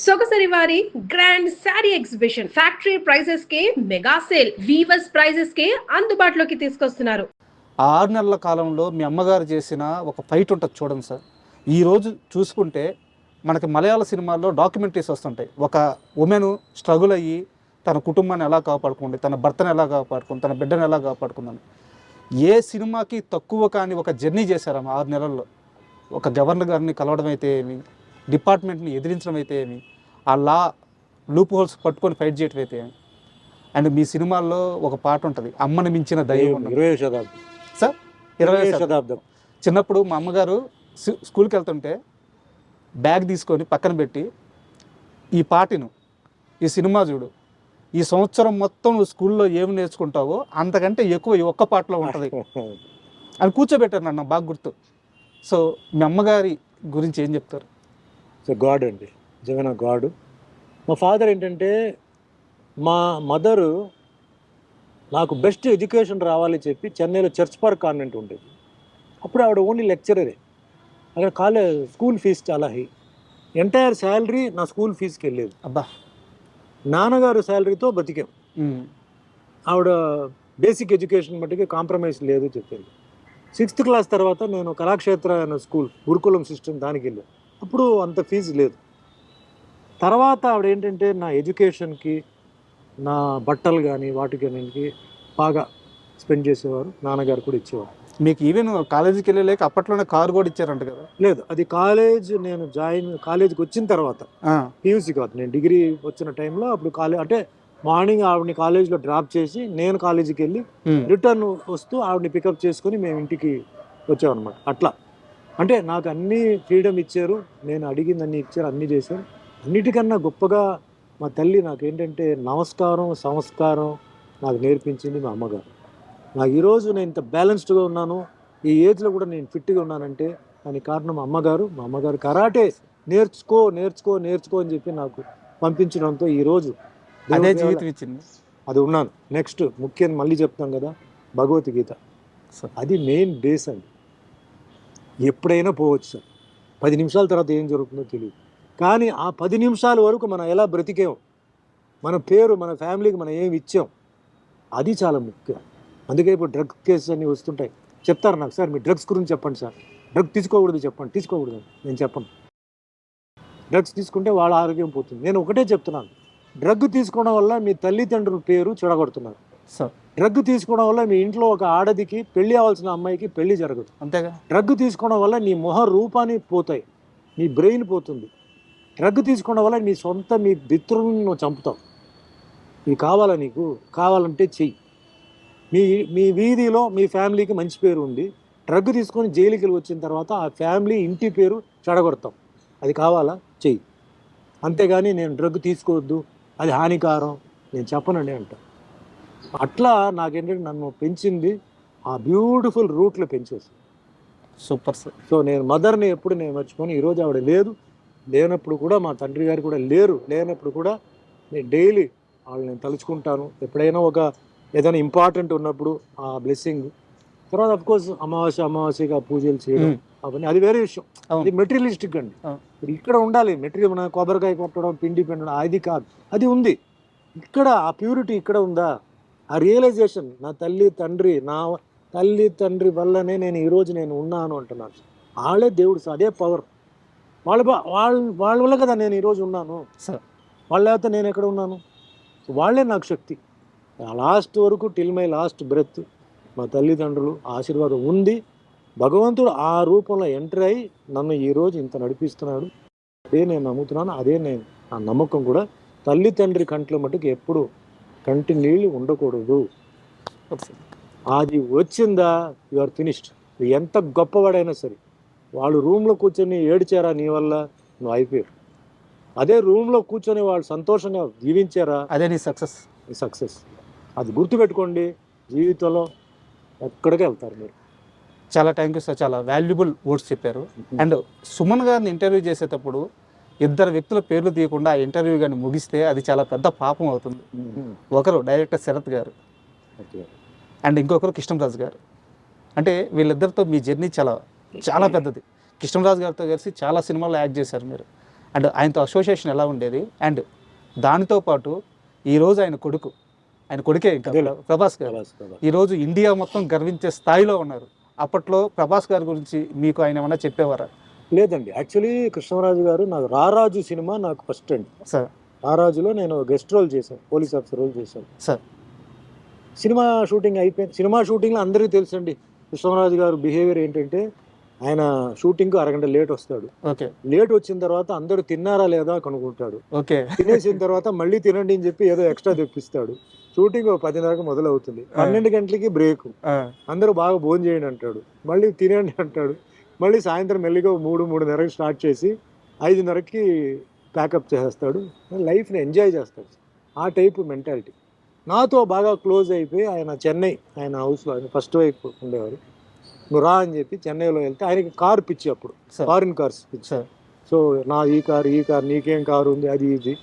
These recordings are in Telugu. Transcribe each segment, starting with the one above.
సొగసరి వారి grand sari exhibition factory prices కే మెగా సేల్ వీవర్స్ ప్రైజెస్ కే అందుబాటులోకి తీసుకొస్తున్నారు. ఆ 6 నెలల కాలంలో మీ అమ్మగారు చేసిన ఒక ఫైట్ ఉంటుంది చూడండి సార్. ఈరోజు చూసుకుంటే మనకి మలయాళ సినిమాల్లో డాక్యుమెంటరీస్ వస్తుంటాయి. ఒక ఉమెన్ స్ట్రగుల్ అయ్యి తన కుటుంబాన్ని ఎలా కాపాడుకుంది, తన భర్తను ఎలా కాపాడుకుంది, తన బిడ్డను ఎలా కాపాడుకుందని. ఏ సినిమాకి తక్కువ కాని ఒక జర్నీ చేశారమ్మ 6 నెలల్లో. ఒక గవర్నర్ గారిని కలవడం అయితే ఏమి, డిపార్ట్మెంట్ని ఎదిరించడం అయితే ఏమి, ఆ లా లూప్ హోల్స్ పట్టుకొని ఫైట్ చేయడం అయితే ఏమి. అండ్ మీ సినిమాల్లో ఒక పాట ఉంటుంది, అమ్మని మించిన దైవం. 20వ శతాబ్దం సార్, 20వ శతాబ్దం. చిన్నప్పుడు మా అమ్మగారు స్కూల్కి వెళ్తుంటే బ్యాగ్ తీసుకొని పక్కన పెట్టి ఈ పాటను, ఈ సినిమా చూడు, ఈ సంవత్సరం మొత్తం నువ్వు స్కూల్లో ఏమి నేర్చుకుంటావో అంతకంటే ఎక్కువ ఈ ఒక్క పాటలో ఉంటుంది అని కూర్చోబెట్టారు నన్ను, బాగా గుర్తు. సో మీ అమ్మగారి గురించి ఏం చెప్తారు? సో గాడ్ అండి, నిజమైన గాడ్. మా ఫాదర్ ఏంటంటే, మా మదరు నాకు బెస్ట్ ఎడ్యుకేషన్ రావాలి చెప్పి చెన్నైలో చర్చ్ పార్క్ కాన్వెంట్ ఉండేది. అప్పుడు ఆవిడ ఓన్లీ లెక్చరరే. అక్కడ స్కూల్ ఫీజు చాలా హై. ఎంటైర్ శాలరీ నా స్కూల్ ఫీజుకి వెళ్ళేది. అబ్బా. నాన్నగారు శాలరీతో బతికాం. ఆవిడ బేసిక్ ఎడ్యుకేషన్ మట్టుకి కాంప్రమైజ్ లేదు చెప్పేది. 6th క్లాస్ తర్వాత నేను కళాక్షేత్ర అనే స్కూల్, గురుకులం సిస్టమ్, దానికి వెళ్ళాను. అప్పుడు అంత ఫీజు లేదు. తర్వాత ఆవిడ ఏంటంటే నా ఎడ్యుకేషన్కి, నా బట్టలు కానీ వాటికి బాగా స్పెండ్ చేసేవారు. నాన్నగారు కూడా ఇచ్చేవారు. మీకు ఈవెన్ కాలేజీకి వెళ్ళలేక అప్పట్లోనే కారు కూడా ఇచ్చారంట కదా? లేదు, అది నేను కాలేజీకి వచ్చిన తర్వాత, పీయూసీ కాదు, నేను డిగ్రీ వచ్చిన టైంలో. అప్పుడు అంటే మార్నింగ్ ఆవిడని కాలేజీలో డ్రాప్ చేసి నేను కాలేజీకి వెళ్ళి రిటర్న్ వస్తూ ఆవిడని పికప్ చేసుకుని మేము ఇంటికి వచ్చామన్నమాట. అట్లా అంటే నాకు అన్ని ఫ్రీడమ్ ఇచ్చారు, నేను అడిగింది అన్ని ఇచ్చారు, అన్నీ చేశారు. అన్నిటికన్నా గొప్పగా మా తల్లి నాకు ఏంటంటే నమస్కారం, సంస్కారం నాకు నేర్పించింది మా అమ్మగారు. నాకు ఈరోజు నేను ఇంత బ్యాలెన్స్డ్గా ఉన్నాను, ఈ ఏజ్లో కూడా నేను ఫిట్గా ఉన్నానంటే దానికి కారణం మా అమ్మగారు కరాటే నేర్చుకో అని చెప్పి నాకు పంపించడంతో ఈరోజు అదే జీవితం ఇచ్చింది, అది ఉన్నాను. నెక్స్ట్ ముఖ్యంగా మళ్ళీ చెప్తాం కదా, భగవద్గీత, అది మెయిన్ బేస్ అండి. ఎప్పుడైనా పోవచ్చు సార్, 10 నిమిషాల తర్వాత ఏం జరుగుతుందో తెలియదు. కానీ ఆ 10 నిమిషాల వరకు మనం ఎలా బ్రతికాం, మన పేరు, మన ఫ్యామిలీకి మనం ఏమి ఇచ్చాం, అది చాలా ముఖ్యం. అందుకే ఇప్పుడు డ్రగ్ కేసెస్ అన్నీ వస్తుంటాయి. చెప్తారు నాకు, సార్ మీ డ్రగ్స్ గురించి చెప్పండి సార్, డ్రగ్ తీసుకోకూడదు చెప్పండి. తీసుకోకూడదు నేను చెప్పను. డ్రగ్స్ తీసుకుంటే వాళ్ళ ఆరోగ్యం పోతుంది. నేను ఒకటే చెప్తున్నాను, డ్రగ్ తీసుకోవడం వల్ల మీ తల్లిదండ్రుల పేరు చెడగొడుతున్నారు. డ్రగ్ తీసుకోవడం వల్ల మీ ఇంట్లో ఒక ఆడదికి, పెళ్లి అవ్వాల్సిన అమ్మాయికి పెళ్లి జరగదు. అంతేగా. డ్రగ్ తీసుకోవడం వల్ల నీ మొహ రూపాన్ని పోతాయి, నీ బ్రెయిన్ పోతుంది. డ్రగ్ తీసుకోవడం వల్ల మీ మిత్రులను నువ్వు చంపుతావు. ఇది కావాలా నీకు? కావాలంటే చెయ్యి. మీ వీధిలో మీ ఫ్యామిలీకి మంచి పేరు ఉంది, డ్రగ్ తీసుకొని జైలుకి వచ్చిన తర్వాత ఆ ఫ్యామిలీ, ఇంటి పేరు చెడగొడతాం. అది కావాలా? చెయ్యి. అంతేగాని నేను డ్రగ్ తీసుకోవద్దు, అది హానికారం, నేను చెప్పనండి అంట. అట్లా నాకేంటంటే నన్ను పెంచింది ఆ బ్యూటిఫుల్ రూట్లో పెంచేసి. Super sir. సో నేను మదర్ని ఎప్పుడు నేను మర్చిపోను. ఈరోజు ఆవిడ లేనప్పుడు కూడా, మా తండ్రి గారు కూడా లేనప్పుడు కూడా నేను డైలీ వాళ్ళు నేను తలుచుకుంటాను. ఎప్పుడైనా ఏదైనా ఇంపార్టెంట్ ఉన్నప్పుడు ఆ బ్లెస్సింగ్. తర్వాత అఫ్కోర్స్ అమావాస్యగా పూజలు చేయడం అవన్నీ అది వేరే విషయం. అది మెటీరియలిస్టిక్ అండి. ఇక్కడ ఉండాలి మెటీరియల్, మన కొబ్బరికాయ కొట్టడం, పిండి పిండడం, అది కాదు. అది ఉంది ఇక్కడ, ఆ ప్యూరిటీ ఇక్కడ ఉందా, ఆ రియలైజేషన్. నా తల్లి తండ్రి వల్లనే నేను ఈరోజు నేను ఉన్నాను అంటున్నాను. వాళ్ళే దేవుడు సార్, అదే పవర్. వాళ్ళ వల్ల కదా నేను ఈరోజు ఉన్నాను సార్. వాళ్ళ లేకపోతే నేను ఎక్కడ ఉన్నాను? వాళ్ళే నాకు శక్తి. లాస్ట్ వరకు, టిల్ మై లాస్ట్ బ్రెత్, మా తల్లిదండ్రులు ఆశీర్వాదం ఉంది. భగవంతుడు ఆ రూపంలో ఎంటర్ అయ్యి నన్ను ఈరోజు ఇంత నడిపిస్తున్నాడు. అదే నేను నమ్ముతున్నాను, అదే నా నమ్మకం కూడా. తల్లి తండ్రి కంట్లో మటుకు ఎప్పుడు కంటి నీళ్ళు ఉండకూడదు. అది వచ్చిందా, యు ఆర్ ఫినిష్డ్. ఎంత గొప్పవాడైనా సరే, వాళ్ళు రూమ్లో కూర్చొని ఏడ్చారా నీ వల్ల, నువ్వు అయిపోయారు. అదే రూమ్లో కూర్చొని వాళ్ళు సంతోషంగా జీవించారా, అదే నీ సక్సెస్. అది గుర్తుపెట్టుకోండి, జీవితంలో ఎక్కడికి వెళ్తారు మీరు. చాలా థ్యాంక్ యూ సార్, చాలా వాల్యుబుల్ వర్డ్స్ చెప్పారు. అండ్ సుమన్ గారిని ఇంటర్వ్యూ చేసేటప్పుడు 2 వ్యక్తుల పేర్లు తీయకుండా ఆ ఇంటర్వ్యూ కానీ ముగిస్తే అది చాలా పెద్ద పాపం అవుతుంది. ఒకరు డైరెక్టర్ శరత్ గారు అండ్ ఇంకొకరు కృష్ణంరాజు గారు. అంటే వీళ్ళిద్దరితో మీ జర్నీ చాలా పెద్దది. కృష్ణంరాజు గారితో కలిసి చాలా సినిమాల్లో యాక్ట్ చేశారు మీరు. అండ్ ఆయనతో అసోసియేషన్ ఎలా ఉండేది, అండ్ దానితో పాటు ఈరోజు ఆయన కొడుకే ఇంకా ప్రభాస్ గారు ఈరోజు ఇండియా మొత్తం గర్వించే స్థాయిలో ఉన్నారు. అప్పట్లో ప్రభాస్ గారి గురించి మీకు ఆయన ఏమన్నా చెప్పేవారా? లేదండి, యాక్చువల్లీ కృష్ణరాజు గారు నాకు రారాజు సినిమా నాకు ఫస్ట్ అండి సార్. రారాజులో నేను గెస్ట్ రోల్ చేశాను, పోలీస్ ఆఫీసర్ రోల్ చేశాను సార్. సినిమా షూటింగ్ అయిపోయింది. సినిమా షూటింగ్లో అందరికీ తెలుసండి కృష్ణరాజు గారు బిహేవియర్ ఏంటంటే, ఆయన షూటింగ్కు అరగంట లేట్ వస్తాడు. ఓకే. లేట్ వచ్చిన తర్వాత అందరూ తిన్నారా లేదా కనుక్కుంటాడు. ఓకే. తినేసిన తర్వాత మళ్ళీ తినండి అని చెప్పి ఏదో ఎక్స్ట్రా తెప్పిస్తాడు. షూటింగ్ 10:30 మొదలవుతుంది, 12 గంటలకి బ్రేక్, అందరూ బాగా భోజనం చేయండి అంటాడు, మళ్ళీ తినండి అంటాడు, మళ్ళీ సాయంత్రం మెల్లిగా 3:30కి స్టార్ట్ చేసి 5:30కి ప్యాకప్ చేసేస్తాడు. లైఫ్ని ఎంజాయ్ చేస్తాడు. ఆ టైపు మెంటాలిటీ. నాతో బాగా క్లోజ్ అయిపోయి ఆయన చెన్నై, ఆయన హౌస్లో ఆయన ఫస్ట్ వైఫ్ ఉండేవారు, నువ్వు రా అని చెప్పి చెన్నైలో వెళ్తే ఆయనకి కారు పిచ్చి, అప్పుడు ఫారిన్ కార్స్ పిచ్చి. సో నా ఈ కారు నీకేం కారు ఉంది అది ఇది.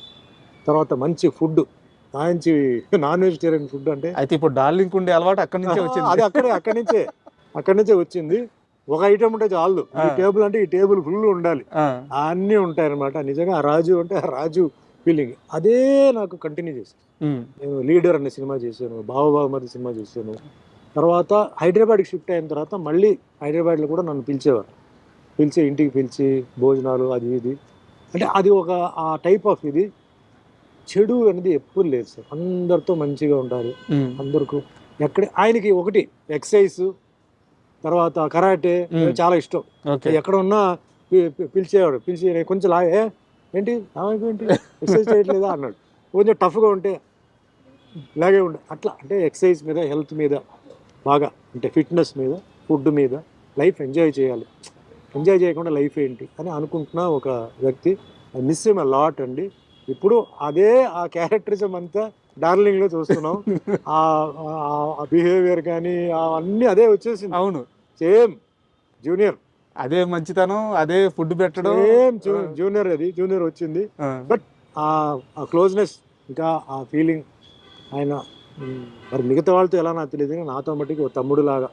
తర్వాత మంచి ఫుడ్, మంచి నాన్ వెజిటేరియన్ ఫుడ్. అంటే అయితే ఇప్పుడు డార్లింగ్ ఉండే అలవాటు అక్కడి నుంచే వచ్చింది. అది అక్కడి నుంచే వచ్చింది. ఒక ఐటమ్ ఉంటే చాలు, ఈ టేబుల్ అంటే ఈ టేబుల్ ఫుల్ ఉండాలి, అన్నీ ఉంటాయి అనమాట. నిజంగా ఆ రాజు అంటే ఆ రాజు ఫీలింగ్ అదే నాకు కంటిన్యూ చేశాను. నేను లీడర్ అనే సినిమా చేశాను, బావబావమరి సినిమా చేశాను. తర్వాత హైదరాబాద్కి షిఫ్ట్ అయిన తర్వాత మళ్ళీ హైదరాబాద్లో కూడా నన్ను పిలిచేవారు, ఇంటికి పిలిచి భోజనాలు అది ఇది. అంటే అది ఒక ఆ టైప్ ఆఫ్ ఇది. చెడు అనేది ఎప్పుడు లేదు సార్, అందరితో మంచిగా ఉండాలి, అందరికీ. ఆయనకి ఒకటి ఎక్సర్సైజ్, తర్వాత కరాటే చాలా ఇష్టం. ఎక్కడ ఉన్నా పిలిచేవాడు, పిలిచి కొంచెం లాగే ఏంటి ఎక్సర్సైజ్ చేయట్లేదా అన్నాడు. కొంచెం టఫ్గా ఉంటే ఇలాగే ఉండే అట్లా. అంటే ఎక్సర్సైజ్ మీద, హెల్త్ మీద బాగా, అంటే ఫిట్నెస్ మీద, ఫుడ్ మీద, లైఫ్ ఎంజాయ్ చేయాలి, ఎంజాయ్ చేయకుండా లైఫ్ ఏంటి అని అనుకుంటున్న ఒక వ్యక్తి. I miss him a lot అండి. ఇప్పుడు అదే ఆ క్యారెక్టరిజం అంతా డార్లింగ్లో చూస్తున్నాం. ఆ బిహేవియర్ కానీ అవన్నీ అదే వచ్చేసింది. అవును, సేమ్ జూనియర్, అదే మంచితనం, అదే ఫుడ్ పెట్టడం, సేమ్ జూనియర్ వచ్చింది. బట్ ఆ క్లోజ్నెస్, ఇంకా ఆ ఫీలింగ్ ఆయన మరి మిగతా వాళ్ళతో ఎలా నాకు తెలియదు, నాతో మట్టికి ఒక తమ్ముడు లాగా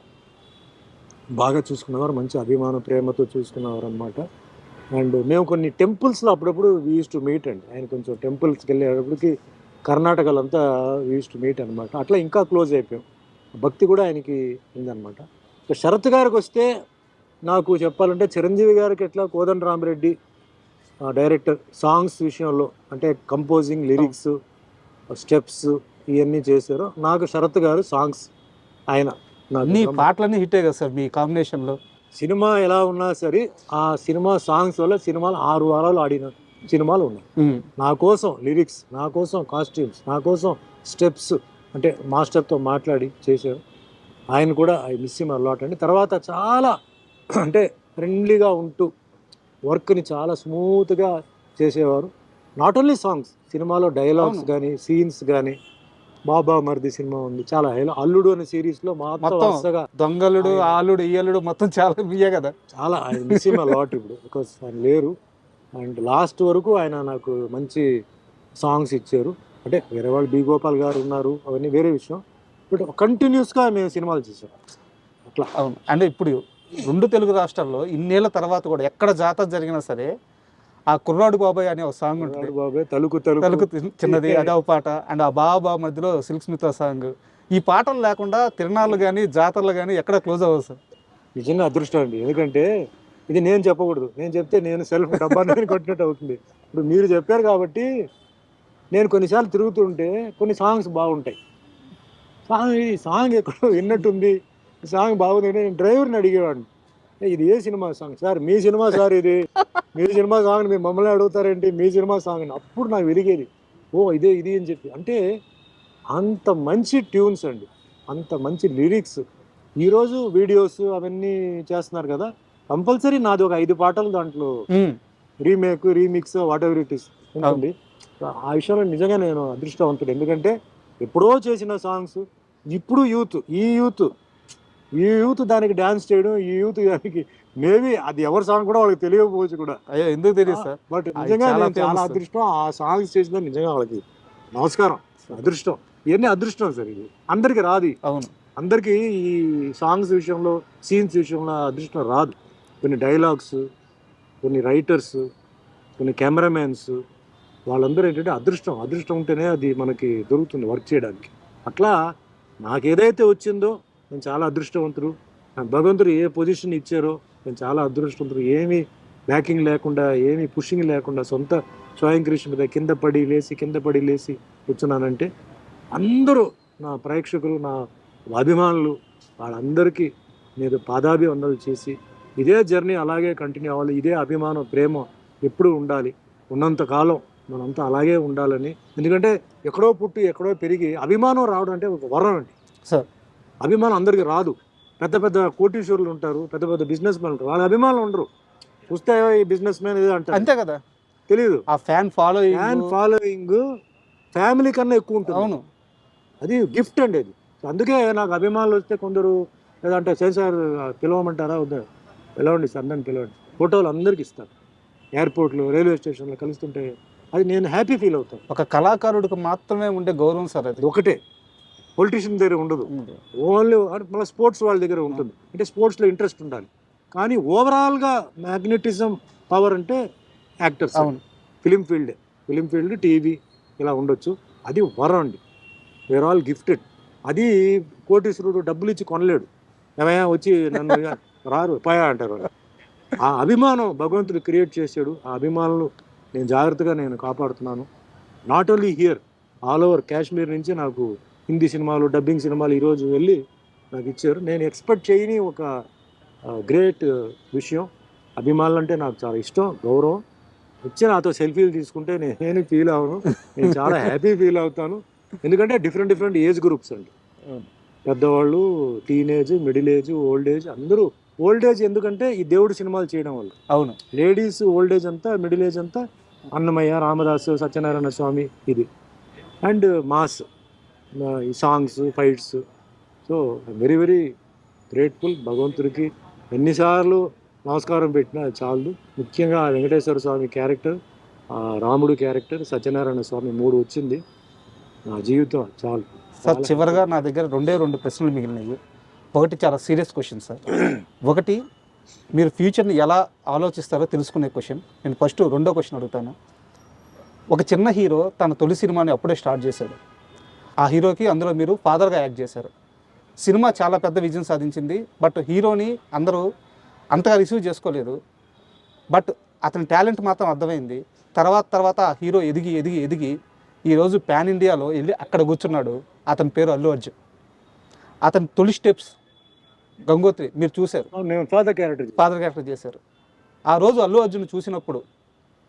బాగా చూసుకున్నవారు, మంచి అభిమానం ప్రేమతో చూసుకున్నవారు అనమాట. అండ్ మేము కొన్ని టెంపుల్స్లో అప్పుడప్పుడు వీ యూస్ టు మీట్ అండి. ఆయన కొంచెం టెంపుల్స్కి వెళ్ళేటప్పటికి కర్ణాటకలో అంతా వీ యూస్ టు మీట్ అనమాట. అట్లా ఇంకా క్లోజ్ అయిపోయాం. భక్తి కూడా ఆయనకి ఉందన్నమాట. ఇక శరత్ గారికి వస్తే నాకు చెప్పాలంటే చిరంజీవి గారికి ఎట్లా కోదండరామిరెడ్డి డైరెక్టర్ సాంగ్స్ విషయంలో, అంటే కంపోజింగ్, లిరిక్స్, స్టెప్స్ ఇవన్నీ చేశారు. నాకు శరత్ గారు సాంగ్స్, ఆయన పాటలన్నీ హిట్టే కదా సార్ మీ కాంబినేషన్లో. సినిమా ఎలా ఉన్నా సరే ఆ సినిమా సాంగ్స్ వల్ల సినిమాలు 6 వారాలు ఆడిన సినిమాలు ఉన్నాయి. నా కోసం లిరిక్స్, నా కోసం కాస్ట్యూమ్స్, నా కోసం స్టెప్స్, అంటే మాస్టర్తో మాట్లాడి చేశారు. ఆయన కూడా I miss him a lot అండి. తర్వాత చాలా అంటే ఫ్రెండ్లీగా ఉంటూ వర్క్ని చాలా స్మూత్గా చేసేవారు. నాట్ ఓన్లీ సాంగ్స్, సినిమాలో డైలాగ్స్ కానీ, సీన్స్ కానీ. బాబా మరిది సినిమా ఉంది, చాలా అల్లుడు అనే సిరీస్లో మొత్తం దొంగలుడు, ఆలుడు, ఈయలుడు మొత్తం చాలా బియ్యే కదా. చాలా ఆయన మిస్ హిమ్ అ లాట్ ఇప్పుడు, బికాస్ ఆయన లేరు. అండ్ లాస్ట్ వరకు ఆయన నాకు మంచి సాంగ్స్ ఇచ్చారు. అంటే వేరే వాళ్ళు బి గోపాల్ గారు ఉన్నారు, అవన్నీ వేరే విషయం. బట్ కంటిన్యూస్గా మేము సినిమాలు చేసాం అట్లా. అవును. అంటే ఇప్పుడు 2 తెలుగు రాష్ట్రాల్లో ఇన్నేళ్ల తర్వాత కూడా ఎక్కడ జాతర జరిగినా సరే ఆ కుర్రాడు బాబాయ్ అనే ఒక సాంగ్ ఉంటుంది, బాబాయ్ తలుకు చిన్నది, అదే ఒక పాట. అండ్ ఆ బాబా మధ్యలో సిల్క్ స్మిత్ సాంగ్. ఈ పాటలు లేకుండా తిరణాలు కానీ జాతరలు కానీ ఎక్కడ క్లోజ్ అవ్వదు సార్. నిజంగా అదృష్టం అండి. ఎందుకంటే ఇది నేను చెప్పకూడదు, నేను చెప్తే నేను సెల్ఫ్ డబ్బాని కొట్టినట్టు అవుతుంది. ఇప్పుడు మీరు చెప్పారు కాబట్టి నేను కొన్నిసార్లు తిరుగుతుంటే కొన్ని సాంగ్స్ బాగుంటాయి. ఈ సాంగ్ ఎక్కడో విన్నట్టుంది, ఈ సాంగ్ బాగుంది. నేను డ్రైవర్ని అడిగేవాడిని, ఇది ఏ సినిమా సాంగ్ సార్? మీ సినిమా సార్, ఇది మీ సినిమా సాంగ్, మీరు మమ్మల్ని అడుగుతారేంటి, మీ సినిమా సాంగ్ అని. అప్పుడు నాకు వెలిగేది, ఓ ఇది అని చెప్పి. అంటే అంత మంచి ట్యూన్స్ అండి, అంత మంచి లిరిక్స్. ఈరోజు వీడియోస్ అవన్నీ చేస్తున్నారు కదా, కంపల్సరీ నాది ఒక 5 పాటలు దాంట్లో remake, remix, what ever it is ఉంటుంది. ఆ విషయంలో నిజంగా నేను అదృష్టవంతుడు. ఎందుకంటే ఎప్పుడో చేసిన సాంగ్స్ ఇప్పుడు ఈ యూత్ దానికి డాన్స్ చేయడం, ఈ యూత్ దానికి మేబీ అది ఎవరి సాంగ్ కూడా వాళ్ళకి తెలియకపోవచ్చు కూడా. అయ్యో ఎందుకు తెలియదు సార్. బట్ నిజంగా చాలా అదృష్టం ఆ సాంగ్స్ చేసిన, నిజంగా వాళ్ళకి నమస్కారం. అదృష్టం, ఇవన్నీ అదృష్టం సార్. ఇది అందరికి రాదు. అవును, అందరికీ ఈ సాంగ్స్ విషయంలో, సీన్స్ విషయంలో అదృష్టం రాదు. కొన్ని డైలాగ్స్, కొన్ని రైటర్స్, కొన్ని కెమెరామెన్స్, వాళ్ళందరూ ఏంటంటే అదృష్టం ఉంటేనే అది మనకి దొరుకుతుంది వర్క్ చేయడానికి. అట్లా నాకు ఏదైతే వచ్చిందో నేను చాలా అదృష్టవంతుడు. నాకు భగవంతుడు ఏ పొజిషన్ ఇచ్చారో నేను చాలా అదృష్టవంతుడు. ఏమీ బ్యాకింగ్ లేకుండా, ఏమీ పుషింగ్ లేకుండా సొంత స్వయం కృషి మీద కింద పడి లేసి కూర్చున్నానంటే అందరూ నా ప్రేక్షకులు, నా అభిమానులు, వాళ్ళందరికీ నేను పాదాభివందనలు చేసి ఇదే జర్నీ అలాగే కంటిన్యూ అవ్వాలి. ఇదే అభిమానం, ప్రేమ ఎప్పుడూ ఉండాలి. ఉన్నంతకాలం మనంతా అలాగే ఉండాలని. ఎందుకంటే ఎక్కడో పుట్టి ఎక్కడో పెరిగి అభిమానం రావడం అంటే ఒక వరం అండి సార్. అభిమానం అందరికీ రాదు. పెద్ద పెద్ద కోటీశ్వరులు ఉంటారు, పెద్ద పెద్ద బిజినెస్ మ్యాన్ ఉంటారు, వాళ్ళ అభిమానులు ఉండరు. చూస్తే ఈ బిజినెస్ మ్యాన్ ఏదో అంటారు, అంతే కదా, తెలియదు. ఆ ఫ్యాన్ ఫాలోయింగ్ ఫ్యామిలీ కన్నా ఎక్కువ ఉంటుంది. అవును, అది గిఫ్ట్ అండి అది. అందుకే నాకు అభిమానులు వస్తే కొందరు లేదంటే సార్ పిలవమంటారా, వద్దా, పిలవండి సార్, నన్ను పిలవండి, ఫోటోలు అందరికి ఇస్తారు. ఎయిర్పోర్ట్లో, రైల్వే స్టేషన్లో కలుస్తుంటే అది నేను హ్యాపీ ఫీల్ అవుతాను. ఒక కళాకారుడికి మాత్రమే ఉండే గౌరవం సార్ అది. ఒకటే, పొలిటీషియన్ దగ్గర ఉండదు. ఓన్లీ మళ్ళీ స్పోర్ట్స్ వాళ్ళ దగ్గర ఉంటుంది. అంటే స్పోర్ట్స్లో ఇంట్రెస్ట్ ఉండాలి. కానీ ఓవరాల్గా మ్యాగ్నెటిజం పవర్ అంటే యాక్టర్స్. అవును, ఫిలిం ఫీల్డ్ టీవీ ఇలా ఉండొచ్చు. అది వరం అండి. We're all gifted. అది కోటీశ్వరుడు డబ్బులు ఇచ్చి కొనలేడు. ఏమయ్యా వచ్చి నన్ను రారు పాయా అంటారు. ఆ అభిమానం భగవంతుడు క్రియేట్ చేశాడు. ఆ అభిమానులు నేను జాగ్రత్తగా కాపాడుతున్నాను. Not only here, all over Kashmir నుంచి నాకు హిందీ సినిమాలు, డబ్బింగ్ సినిమాలు ఈరోజు వెళ్ళి నాకు ఇచ్చారు. నేను ఎక్స్పెక్ట్ చేయని ఒక గ్రేట్ విషయం. అభిమానులు అంటే నాకు చాలా ఇష్టం, గౌరవం. వచ్చి నాతో సెల్ఫీలు తీసుకుంటే నేను ఫీల్ అవ్వను, నేను చాలా హ్యాపీ ఫీల్ అవుతాను. ఎందుకంటే డిఫరెంట్ ఏజ్ గ్రూప్స్ అండి. పెద్దవాళ్ళు, teenage, middle age, old age, అందరూ. ఓల్డ్ ఏజ్ ఎందుకంటే ఈ దేవుడి సినిమాలు చేయడం వల్ల. అవును, లేడీస్ ఓల్డ్ ఏజ్ అంతా, మిడిల్ ఏజ్ అంతా అన్నమయ్య, రామదాసు, సత్యనారాయణ స్వామి ఇది. అండ్ మాస్, ఈ songs, fights. So very very grateful భగవంతుడికి. ఎన్నిసార్లు నమస్కారం పెట్టినా చాలు. ముఖ్యంగా వెంకటేశ్వర స్వామి క్యారెక్టర్, రాముడు క్యారెక్టర్, సత్యనారాయణ స్వామి 3 వచ్చింది. నా జీవితం చాలు సార్. చివరిగా నా దగ్గర 2 ప్రశ్నలు మిగిలినాయి. ఒకటి చాలా సీరియస్ క్వశ్చన్ సార్. ఒకటి, మీరు ఫ్యూచర్ని ఎలా ఆలోచిస్తారో తెలుసుకునే క్వశ్చన్. నేను ఫస్ట్ 2వ క్వశ్చన్ అడుగుతాను. ఒక చిన్న హీరో తన తొలి సినిమాని అప్పుడే స్టార్ట్ చేశాడు. ఆ హీరోకి అందులో మీరు ఫాదర్గా యాక్ట్ చేశారు. సినిమా చాలా పెద్ద విజయం సాధించింది. బట్ హీరోని అందరూ అంతగా రిసీవ్ చేసుకోలేదు. బట్ అతని టాలెంట్ మాత్రం అర్థమైంది. తర్వాత ఆ హీరో ఎదిగి ఈరోజు పాన్ ఇండియాలో వెళ్ళి అక్కడ కూర్చున్నాడు. అతని పేరు అల్లు అర్జున్. అతని తొలి స్టెప్స్ గంగోత్రి మీరు చూశారు, నేను ఫాదర్ క్యారెక్టర్ చేశారు. ఆ రోజు అల్లు అర్జున్ చూసినప్పుడు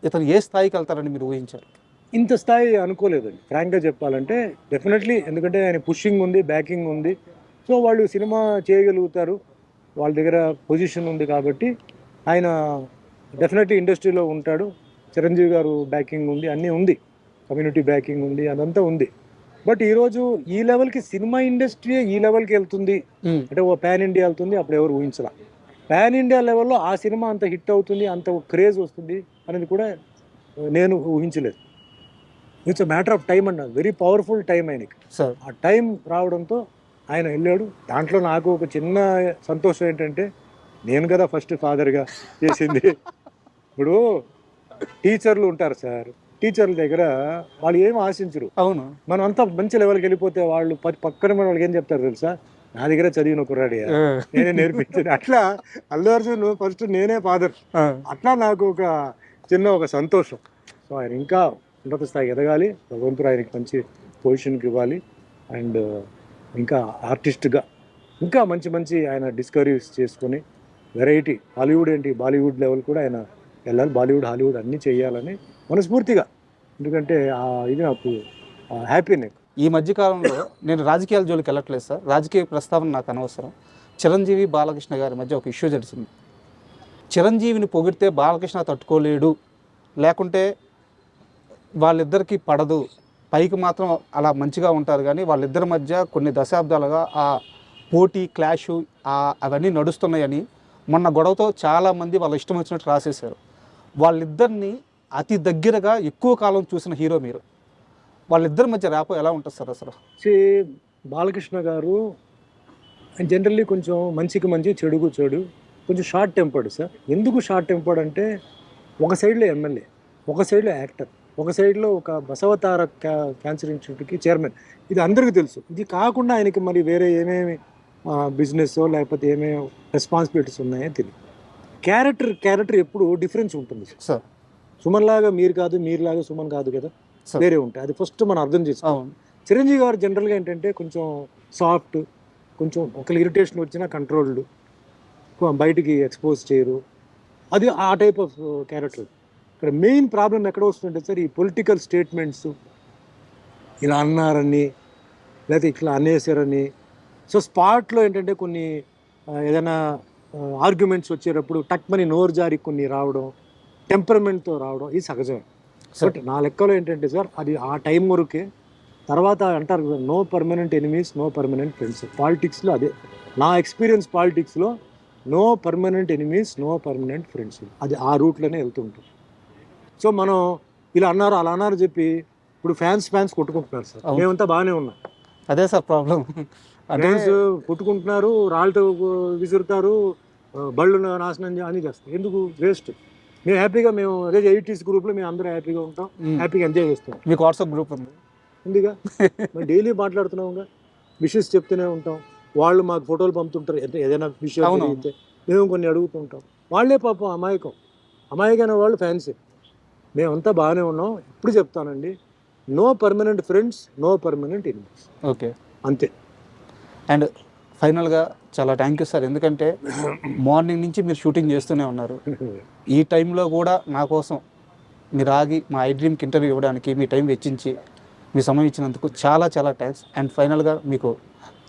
ఇతను ఏ స్థాయికి వెళ్తారని మీరు ఊహించారు? ఇంత స్థాయి అనుకోలేదండి, ఫ్రాంక్గా చెప్పాలంటే. డెఫినెట్లీ, ఎందుకంటే ఆయన పుషింగ్ ఉంది, బ్యాకింగ్ ఉంది. సో వాళ్ళు సినిమా చేయగలుగుతారు, వాళ్ళ దగ్గర పొజిషన్ ఉంది కాబట్టి ఆయన డెఫినెట్లీ ఇండస్ట్రీలో ఉంటాడు. చిరంజీవి గారు బ్యాకింగ్ ఉంది, అన్నీ ఉంది, కమ్యూనిటీ బ్యాకింగ్ ఉంది, అదంతా ఉంది. బట్ ఈరోజు ఈ లెవెల్కి సినిమా ఇండస్ట్రీ ఈ లెవెల్కి వెళ్తుంది అంటే ఓ పాన్ ఇండియా వెళ్తుంది, అప్పుడు ఎవరు ఊహించరా. పాన్ ఇండియా లెవెల్లో ఆ సినిమా అంత హిట్ అవుతుంది, అంత క్రేజ్ వస్తుంది అనేది కూడా నేను ఊహించలేదు. It's a matter of time అన్న, వెరీ పవర్ఫుల్ టైం ఆయనకి. ఆ టైం రావడంతో ఆయన వెళ్ళాడు. దాంట్లో నాకు ఒక చిన్న సంతోషం ఏంటంటే, నేను కదా ఫస్ట్ ఫాదర్గా చేసింది. ఇప్పుడు టీచర్లు ఉంటారు సార్, టీచర్ల దగ్గర వాళ్ళు ఏం ఆశించరు. అవును, మనం అంతా మంచి లెవెల్కి వెళ్ళిపోతే వాళ్ళు పక్కన మన వాళ్ళకి ఏం చెప్తారు తెలుసా, నా దగ్గర చదివిన కుర్రాడి, నేనే నేర్పించాను. అట్లా అల్లు అర్జున్ ఫస్ట్ నేనే ఫాదర్. అట్లా నాకు ఒక చిన్న సంతోషం. సో ఆయన ఇంకా ఉన్నత స్థాయికి ఎదగాలి, భగవంతుడు ఆయనకి మంచి పొజిషన్కి ఇవ్వాలి. అండ్ ఇంకా ఆర్టిస్ట్గా ఇంకా మంచి ఆయన డిస్కవరీస్ చేసుకొని వెరైటీ హాలీవుడ్ ఏంటి బాలీవుడ్ లెవెల్ కూడా ఆయన వెళ్ళాలి. బాలీవుడ్, హాలీవుడ్ అన్నీ చేయాలని మనస్ఫూర్తిగా. ఎందుకంటే ఇది నాకు హ్యాపీ. ఈ మధ్యకాలంలో నేను రాజకీయాల జోలికి వెళ్ళట్లేదు సార్, రాజకీయ ప్రస్తావన నాకు అనవసరం. చిరంజీవి బాలకృష్ణ గారి మధ్య ఒక ఇష్యూ జరిగింది. చిరంజీవిని పొగిడితే బాలకృష్ణ తట్టుకోలేడు, లేకుంటే వాళ్ళిద్దరికీ పడదు, పైకి మాత్రం అలా మంచిగా ఉంటారు, కానీ వాళ్ళిద్దరి మధ్య కొన్ని దశాబ్దాలుగా ఆ పోటీ, క్లాషు అవన్నీ నడుస్తున్నాయని మొన్న గొడవతో చాలామంది వాళ్ళ ఇష్టం వచ్చినట్టు రాసేశారు. వాళ్ళిద్దరిని అతి దగ్గరగా ఎక్కువ కాలం చూసిన హీరో మీరు. వాళ్ళిద్దరి మధ్య ర్యాపో ఎలా ఉంటుంది సార్ అసలు? బాలకృష్ణ గారు జనరల్లీ కొంచెం మంచికి మంచి, చెడుకు చెడు, కొంచెం షార్ట్ టెంపర్డ్ సార్. ఎందుకు షార్ట్ టెంపర్డ్ అంటే, ఒక సైడ్లో ఎమ్మెల్యే, ఒక సైడ్లో యాక్టర్, ఒక సైడ్లో ఒక బసవతార క్యాన్సర్ ఇన్స్టిట్యూట్కి చైర్మన్. ఇది అందరికీ తెలుసు. ఇది కాకుండా ఆయనకి మరి వేరే ఏమేమి బిజినెస్ లేకపోతే ఏమేమి రెస్పాన్సిబిలిటీస్ ఉన్నాయో తెలియదు. క్యారెక్టర్ ఎప్పుడు డిఫరెన్స్ ఉంటుంది సార్. సుమన్ లాగా మీరు కాదు, మీరులాగా సుమన్ కాదు కదా, సార్. వేరే ఉంటాయి. అది ఫస్ట్ మనం అర్థం చేసుకోవాలి. అవును చిరంజీవి గారు జనరల్గా ఏంటంటే కొంచెం సాఫ్ట్, కొంచెం ఒకళ్ళు ఇరిటేషన్ వచ్చినా కంట్రోల్డ్, బయటికి ఎక్స్పోజ్ చేయరు. అది ఆ టైప్ ఆఫ్ క్యారెక్టర్. ఇక్కడ మెయిన్ ప్రాబ్లం ఎక్కడ వస్తుందంటే సార్, ఈ పొలిటికల్ స్టేట్మెంట్స్, ఇలా అన్నారని లేకపోతే ఇట్లా అనేసారని. సో స్పాట్లో ఏంటంటే కొన్ని ఏదైనా ఆర్గ్యుమెంట్స్ వచ్చేటప్పుడు టక్మని నోరు జారి కొన్ని రావడం, టెంపర్మెంట్తో రావడం, ఇది సహజమే. బట్ నా లెక్కలో ఏంటంటే సార్, అది ఆ టైం వరకే. తర్వాత అంటారు కదా, no permanent enemies, no permanent friends. పాలిటిక్స్లో అదే నా ఎక్స్పీరియన్స్. పాలిటిక్స్లో no permanent enemies, no permanent friends, అది ఆ రూట్లోనే వెళ్తుంటాం. సో మనం ఇలా అన్నారు అలా అన్నారు చెప్పి ఇప్పుడు ఫ్యాన్స్ కొట్టుకుంటున్నారు సార్. మేమంతా బాగానే ఉన్నాం. అదే సార్ ప్రాబ్లం. ఫ్యాన్స్ కొట్టుకుంటున్నారు, రాళ్ళతో విసురుతారు, బళ్ళు నాశనం అని చేస్తారు. ఎందుకు? వేస్ట్. మేము హ్యాపీగా, మేము అదే 80s గ్రూప్లో మేము అందరూ హ్యాపీగా ఉంటాం, హ్యాపీగా ఎంజాయ్ చేస్తాం. మీకు వాట్సాప్ గ్రూప్ ఉంది? ఉందిగా. మేము డైలీ మాట్లాడుతున్నాంగా, విషెస్ చెప్తూనే ఉంటాం. వాళ్ళు మాకు ఫోటోలు పంపుతుంటారు, ఏదైనా విషయం జరిగితే మేము కొన్ని అడుగుతుంటాం. వాళ్ళే పాపం అమాయకమైన వాళ్ళు ఫ్యాన్సే. మేమంతా బాగానే ఉన్నాం. ఇప్పుడు చెప్తానండి, no permanent friends, no permanent enemies. Okay, అంతే. అండ్ ఫైనల్గా చాలా థ్యాంక్ యూ సార్. ఎందుకంటే మార్నింగ్ నుంచి మీరు షూటింగ్ చేస్తూనే ఉన్నారు. ఈ టైంలో కూడా నా కోసం మీరు ఆగి మా ఐ డ్రీమ్కి ఇంటర్వ్యూ ఇవ్వడానికి మీ టైం వెచ్చించి మీ సమయం ఇచ్చినందుకు చాలా చాలా థ్యాంక్స్. అండ్ ఫైనల్గా మీకు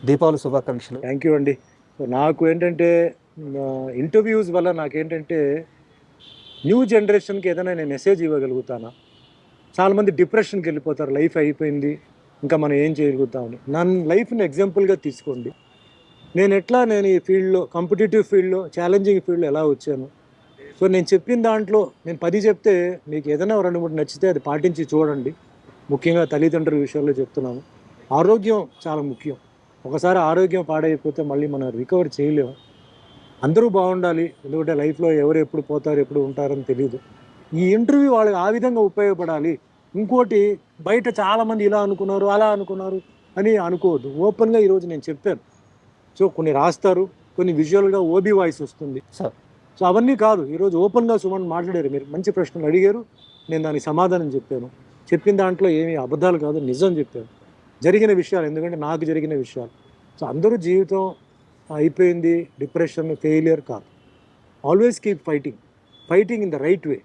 దీపావళి శుభాకాంక్షలు. థ్యాంక్ యూ అండి. సో నాకు ఏంటంటే ఇంటర్వ్యూస్ వల్ల నాకేంటంటే న్యూ జనరేషన్కి ఏదైనా నేను మెసేజ్ ఇవ్వగలుగుతానా? చాలామంది డిప్రెషన్కి వెళ్ళిపోతారు, లైఫ్ అయిపోయింది ఇంకా మనం ఏం చేయగలుగుతామని. నన్ను లైఫ్ని ఎగ్జాంపుల్గా తీసుకోండి. నేను ఈ ఫీల్డ్లో, కాంపిటేటివ్ ఫీల్డ్లో, ఛాలెంజింగ్ ఫీల్డ్లో ఎలా వచ్చాను. సో నేను చెప్పిన దాంట్లో నేను 10 చెప్తే మీకు ఏదైనా 2-3 నచ్చితే అది పాటించి చూడండి. ముఖ్యంగా తల్లిదండ్రుల విషయంలో చెప్తున్నాను. ఆరోగ్యం చాలా ముఖ్యం. ఒకసారి ఆరోగ్యం పాడైపోతే మళ్ళీ మనం రికవర్ చేయలేము. అందరూ బాగుండాలి, ఎందుకంటే లైఫ్లో ఎవరు ఎప్పుడు పోతారు, ఎప్పుడు ఉంటారని తెలియదు. ఈ ఇంటర్వ్యూ వాళ్ళకి ఆ విధంగా ఉపయోగపడాలి. ఇంకోటి, బయట చాలామంది ఇలా అనుకున్నారు, అలా అనుకున్నారు అని అనుకోవద్దు. ఓపెన్గా ఈరోజు నేను చెప్పాను. సో కొన్ని రాస్తారు, కొన్ని విజువల్గా ఓబీ వాయిస్ వస్తుంది. సో అవన్నీ కాదు. ఈరోజు ఓపెన్గా సుమన్ మాట్లాడారు. మీరు మంచి ప్రశ్నలు అడిగారు, నేను దానికి సమాధానం చెప్పాను. చెప్పిన దాంట్లో ఏమీ అబద్ధాలు కాదు, నిజం చెప్పాను. జరిగిన విషయాలు, ఎందుకంటే నాకు జరిగిన విషయాలు. సో అందరూ జీవితం అయిపోయింది, డిప్రెషన్, ఫెయిలియర్ కాదు. Always keep fighting in the right way.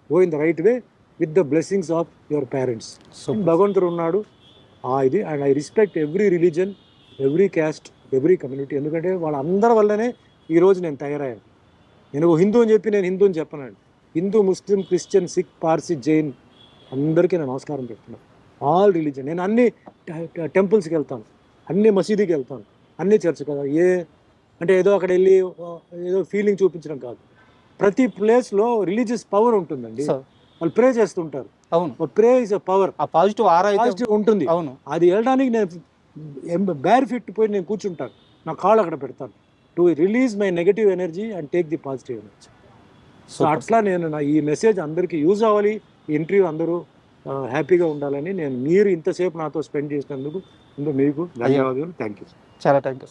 Go in the right way with the blessings of your parents. భగవంతుడు ఉన్నాడు ఇది. And I respect every religion, every caste, every community. ఎందుకంటే వాళ్ళందరి వల్లనే ఈరోజు నేను తయారయ్యాను. నేను హిందూ అని చెప్పి నేను హిందూ అని చెప్పనండి. హిందూ, ముస్లిం, క్రిస్టియన్, సిక్, పార్సీ, జైన్ అందరికీ నేను నమస్కారం చెప్తున్నాను. All religion. నేను అన్ని టెంపుల్స్కి వెళ్తాను, అన్ని మసీదుకి వెళ్తాను, అన్ని చర్చ్ కదా. అంటే ఏదో అక్కడ వెళ్ళి ఏదో ఫీలింగ్ చూపించడం కాదు. ప్రతి ప్లేస్లో రిలీజియస్ పవర్ ఉంటుందండి. వాళ్ళు ప్రే చేస్తుంటారు. అవును, ప్రే ఇస్ అ పవర్. ఆ పాజిటివ్ ఉంటుంది. అవును, అది వెళ్ళడానికి నేను బేర్ ఫిట్ పోయి నేను కూర్చుంటాను, నా కాళ్ళు అక్కడ పెడతాను, to release my negative energy and take the positive energy. So అట్లా నేను ఈ మెసేజ్ అందరికీ యూజ్ అవ్వాలి. ఈ ఇంటర్వ్యూ అందరూ హ్యాపీగా ఉండాలని మీరు ఇంతసేపు నాతో స్పెండ్ చేసినందుకు మీకు ధన్యవాదాలు. Thank you. చాలా థ్యాంక్ యూ.